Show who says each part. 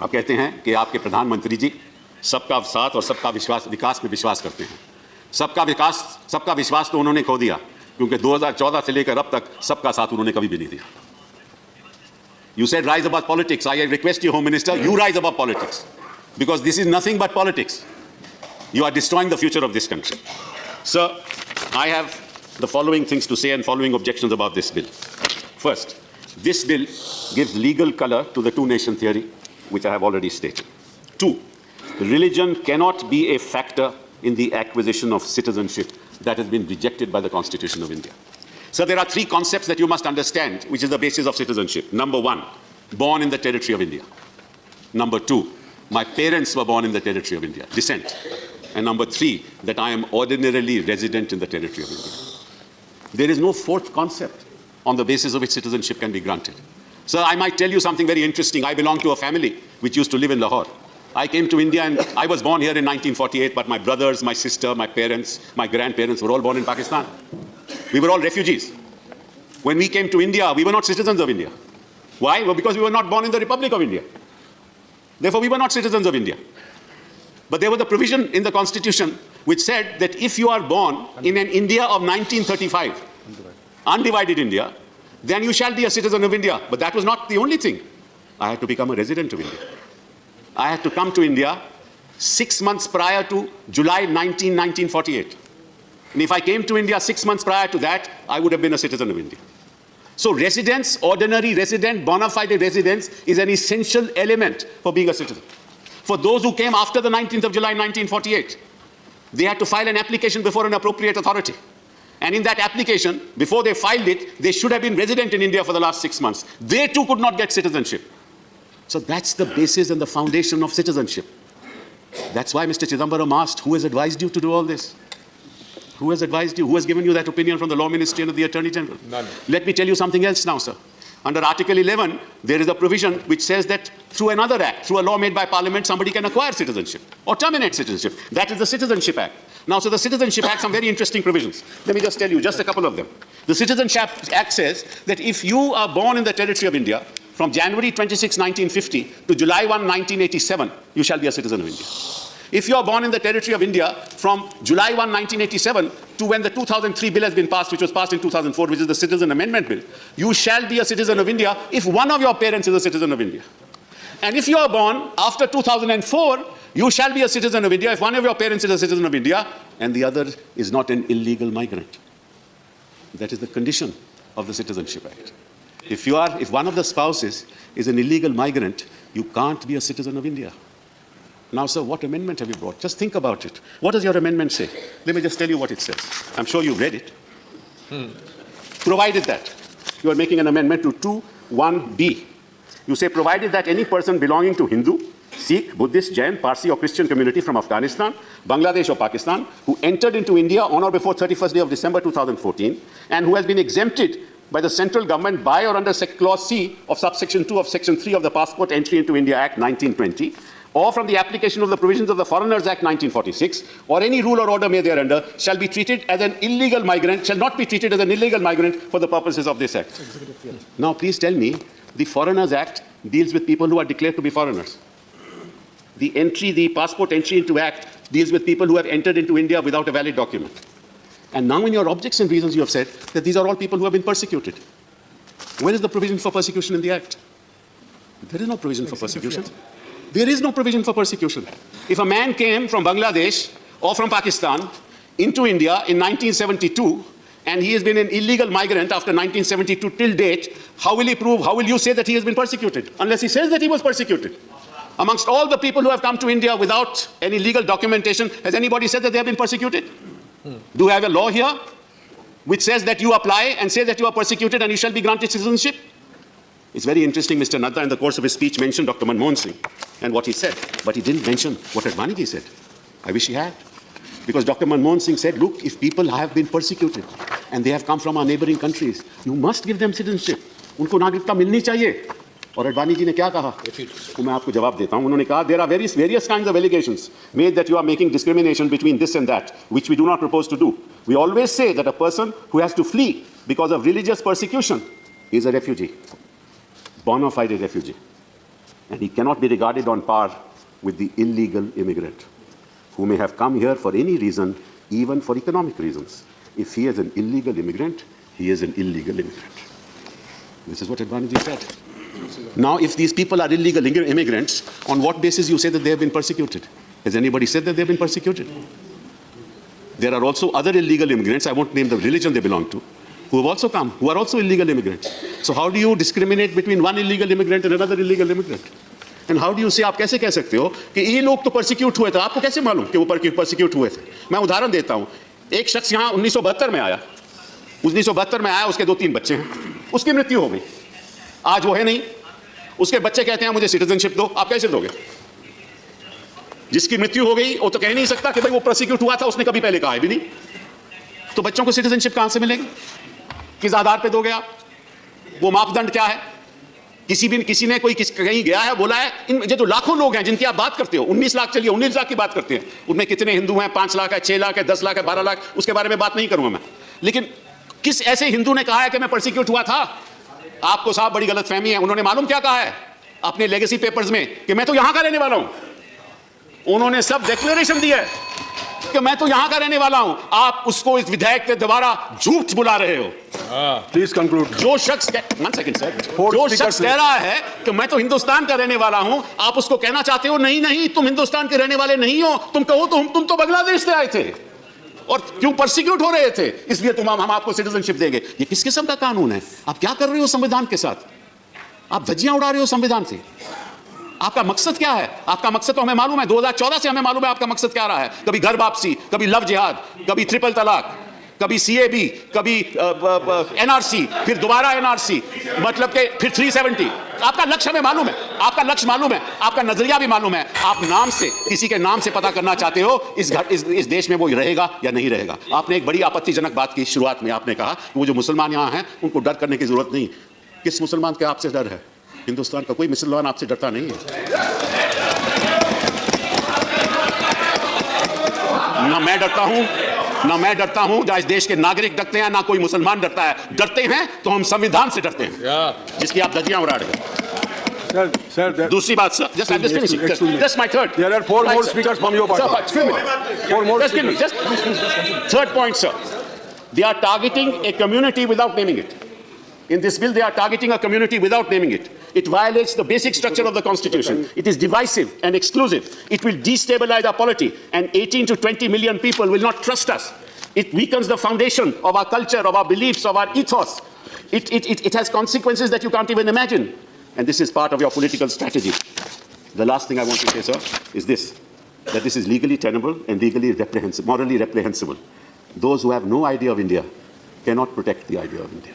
Speaker 1: आप कहते हैं कि आपके प्रधानमंत्री जी सबका साथ और सबका विकास में विश्वास करते हैं। सबका विश्वास तो उन्होंने खो दिया, क्योंकि 2014 से लेकर अब तक सबका साथ उन्होंने कभी भी नहीं दिया। You said rise above politics. I request you, Home Minister, you rise above politics, because this is nothing but politics. You are destroying the future of this country. Sir, I have the following things to say and following objections about this bill. First, this bill gives legal color to the two-nation theory, which I have already stated. Two, religion cannot be a factor in the acquisition of citizenship that has been rejected by the Constitution of India. So there are three concepts that you must understand, which is the basis of citizenship. Number one, born in the territory of India. Number two, my parents were born in the territory of India, descent. And number three, that I am ordinarily resident in the territory of India. There is no fourth concept on the basis of which citizenship can be granted. So I might tell you something very interesting. I belong to a family which used to live in Lahore. I came to India and I was born here in 1948, but my brothers, my sister, my parents, my grandparents were all born in Pakistan. We were all refugees. When we came to India, we were not citizens of India. Why? Well, because we were not born in the Republic of India. Therefore, we were not citizens of India. But there was a provision in the Constitution which said that if you are born in an India of 1935, undivided India, then you shall be a citizen of India. But that was not the only thing. I had to become a resident of India. I had to come to India 6 months prior to July 1948. And if I came to India 6 months prior to that, I would have been a citizen of India. So residence, ordinary resident, bona fide residence is an essential element for being a citizen. For those who came after the 19th of July 1948, they had to file an application before an appropriate authority. And in that application, before they filed it, they should have been resident in India for the last 6 months. They too could not get citizenship. So that's the basis and the foundation of citizenship. That's why Mr. Chidambaram asked, who has advised you to do all this? Who has advised you? Who has given you that opinion from the Law Ministry and the Attorney General?
Speaker 2: None.
Speaker 1: Let me tell you something else now, sir. Under Article 11, there is a provision which says that through another act, through a law made by Parliament, somebody can acquire citizenship or terminate citizenship. That is the Citizenship Act. Now, so the Citizenship Act, some very interesting provisions. Let me just tell you just a couple of them. The Citizenship Act says that if you are born in the territory of India from January 26, 1950 to July 1, 1987, you shall be a citizen of India. If you are born in the territory of India from July 1, 1987 to when the 2003 bill has been passed, which was passed in 2004, which is the Citizen Amendment Bill, you shall be a citizen of India if one of your parents is a citizen of India. And if you are born after 2004, you shall be a citizen of India if one of your parents is a citizen of India and the other is not an illegal migrant. That is the condition of the Citizenship Act. If one of the spouses is an illegal migrant, you can't be a citizen of India. Now, sir, what amendment have you brought? Just think about it. What does your amendment say? Let me just tell you what it says. I'm sure you've read it. Provided that you are making an amendment to 2(1)(b). You say, provided that any person belonging to Hindu, Sikh, Buddhist, Jain, Parsi or Christian community from Afghanistan, Bangladesh or Pakistan, who entered into India on or before 31st day of December 2014, and who has been exempted by the central government by or under Clause C of subsection 2 of Section 3 of the Passport Entry into India Act 1920, or from the application of the provisions of the Foreigners Act 1946, or any rule or order made thereunder, shall be treated as an illegal migrant, shall not be treated as an illegal migrant for the purposes of this Act. Now, please tell me, the Foreigners Act deals with people who are declared to be foreigners. The Passport Entry into Act deals with people who have entered into India without a valid document. And now in your objects and reasons you have said that these are all people who have been persecuted. Where is the provision for persecution in the Act? There is no provision for persecution. There is no provision for persecution. If a man came from Bangladesh or from Pakistan into India in 1972 and he has been an illegal migrant after 1972 till date, how will you say that he has been persecuted? Unless he says that he was persecuted. Amongst all the people who have come to India without any legal documentation, has anybody said that they have been persecuted? Do we have a law here which says that you apply and say that you are persecuted and you shall be granted citizenship? It's very interesting, Mr. Nadda in the course of his speech mentioned Dr. Manmohan Singh and what he said, but he didn't mention what Advani said. I wish he had. Because Dr. Manmohan Singh said, look, if people have been persecuted and they have come from our neighboring countries, you must give them citizenship. उनको नागरिकता मिलनी चाहिए. और अडवाणी जी ने क्या कहा? तो मैं आपको जवाब देता हूं. उन्होंने कहा, there are various kinds of allegations made that you are making discrimination between this and that, which we do not propose to do. We always say that a person who has to flee because of religious persecution is a refugee. Bona fide refugee. And he cannot be regarded on par with the illegal immigrant who may have come here for any reason, even for economic reasons. If he is an illegal immigrant, he is an illegal immigrant. This is what Advaniji said. Now, if these people are illegal immigrants, on what basis you say that they have been persecuted? Has anybody said that they have been persecuted? There are also other illegal immigrants, I won't name the religion they belong to, who have also come, who are also illegal immigrants. So how do you discriminate between one illegal immigrant and another illegal immigrant? And how do you say, आप कैसे कह सकते हो कि ये लोग तो persecute हुए थे, आपको कैसे मालूम कि वो persecute हुए थे? मैं उदाहरण देता हूँ, एक शख्स यहाँ 1972 में आया, 1972 में आया, उसके 2-3 बच्चे हैं, उसकी मृत्यु हो गई, आज वो है नहीं, उसके बच्चे कहते हैं मुझे सिटीजनशिप दो, आप कैसे दोगे? जिसकी मृत्यु हो गई वो तो कह नहीं सकता कि भाई वो प्रोसिक्यूट हुआ था, उसने कभी पहले कहा है भी नहीं, तो बच्चों को सिटीजनशिप कहां से मिलेगी? किस आधार पे दोगे आप? वो मापदंड क्या है? किसी ने कोई कहीं गया है, बोला है, इन जो लाखों लोग हैं जिनकी आप बात करते हो, 19 लाख, चलिए 19 लाख की बात करते हैं, उनमें कितने हिंदू हैं? 5 लाख है, 6 लाख है, 10 लाख है, 12 लाख, उसके बारे में बात नहीं करूंगा मैं, लेकिन किस ऐसे हिंदू ने कहा है कि मैं प्रोसिक्यूट हुआ था? आपको साहब बड़ी गलतफहमी है। उन्होंने मालूम क्या कहा है अपने लेगेसी पेपर्स में कि मैं तो यहां का रहने वाला हूं। उन्होंने सब डिक्लेरेशन दिया है कि मैं तो यहां का रहने वाला हूं। आप उसको इस विधेयक के द्वारा झूठ बुला रहे हो।
Speaker 2: Please conclude.
Speaker 1: जो शख्स कह रहा है कि मैं तो हिंदुस्तान का रहने वाला हूं, आप उसको कहना चाहते हो नहीं नहीं तुम हिंदुस्तान के रहने वाले नहीं हो, तुम कहो तो तुम तो बांग्लादेश से आए थे और क्यों परसिक्यूट हो रहे थे, इसलिए हम आपको सिटीजनशिप देंगे। ये किस किस्म का कानून है? आप क्या कर रहे हो संविधान के साथ? आप धज्जियां उड़ा रहे हो संविधान से। आपका मकसद क्या है? आपका मकसद तो हमें मालूम है, 2014 से हमें मालूम है आपका मकसद क्या रहा है। कभी घर वापसी, कभी लव जिहाद, कभी ट्रिपल तलाक, कभी सीएबी, कभी एनआरसी, फिर दोबारा एनआरसी, मतलब कि फिर 370। आपका लक्ष्य हमें मालूम है, आपका लक्ष्य मालूम है, आपका नजरिया भी मालूम है। आप नाम से, किसी के नाम से पता करना चाहते हो इस देश में वो रहेगा या नहीं रहेगा। आपने एक बड़ी आपत्तिजनक बात की शुरुआत में, आपने कहा वो जो मुसलमान यहाँ हैं उनको डर करने की जरूरत नहीं। किस मुसलमान के आपसे डर है? हिंदुस्तान का कोई मुसलमान आपसे डरता नहीं है। ना मैं डरता हूं, ना मैं डरता हूं, ना इस देश के नागरिक डरते हैं, ना कोई मुसलमान डरता है। डरते हैं तो हम संविधान से डरते हैं जिसकी आप धज्जियां उड़ा रहे हैं।
Speaker 2: Sir,
Speaker 1: दूसरी बात sir, just I'm just finishing. Just my third.
Speaker 2: There are 4 more speakers from your party.
Speaker 1: Sir, excuse me.
Speaker 2: 4 more
Speaker 1: Just give me. Just third point, sir. They are targeting a community without naming it. In this bill, they are targeting a community without naming it. It violates the basic structure of the Constitution. It is divisive and exclusive. It will destabilize our polity, and 18 to 20 million people will not trust us. It weakens the foundation of our culture, of our beliefs, of our ethos. It has consequences that you can't even imagine. And this is part of your political strategy. The last thing I want to say, sir, is this, that this is legally tenable and legally reprehensible, morally reprehensible. Those who have no idea of India cannot protect the idea of India.